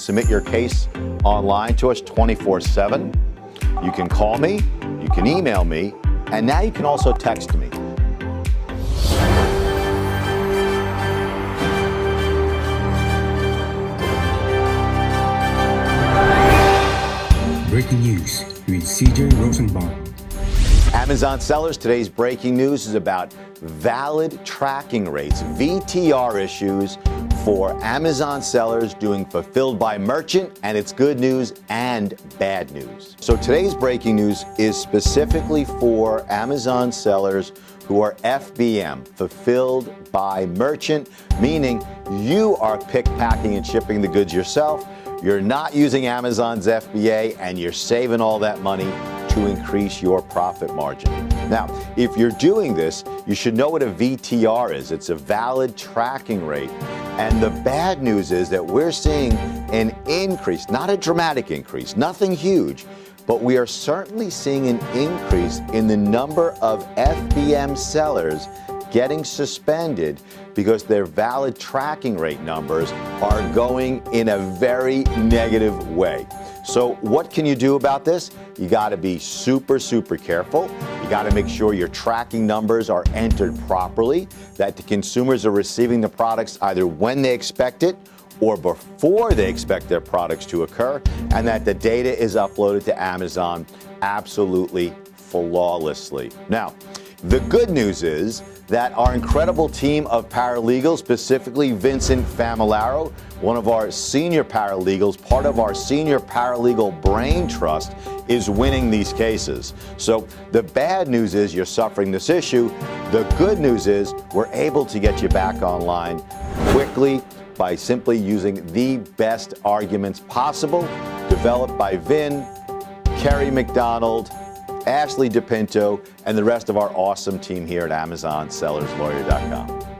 Submit your case online to us 24/7. You can call me, you can email me, and now you can also text me. Breaking news with CJ Rosenbaum. Amazon sellers, today's breaking news is about valid tracking rates, VTR issues for Amazon sellers doing fulfilled by merchant, and it's good news and bad news. So today's breaking news is specifically for Amazon sellers who are FBM, fulfilled by merchant, meaning you are pick, packing, and shipping the goods yourself. You're not using Amazon's FBA, and you're saving all that money to increase your profit margin. Now, if you're doing this, you should know what a VTR is. It's a valid tracking rate. And the bad news is that we're seeing an increase, not a dramatic increase, nothing huge, but we are certainly seeing an increase in the number of FBM sellers getting suspended because their valid tracking rate numbers are going in a very negative way. So what can you do about this? You got to be super careful. You got to make sure your tracking numbers are entered properly, that the consumers are receiving the products either when they expect it or before they expect their products to occur, and that the data is uploaded to Amazon absolutely flawlessly. Now, the good news is that our incredible team of paralegals, specifically Vincent Familaro, one of our senior paralegals, part of our senior paralegal brain trust, is winning these cases. So the bad news is you're suffering this issue. The good news is we're able to get you back online quickly by simply using the best arguments possible, developed by Vin, Kerry McDonald, Ashley DePinto, and the rest of our awesome team here at AmazonSellersLawyer.com.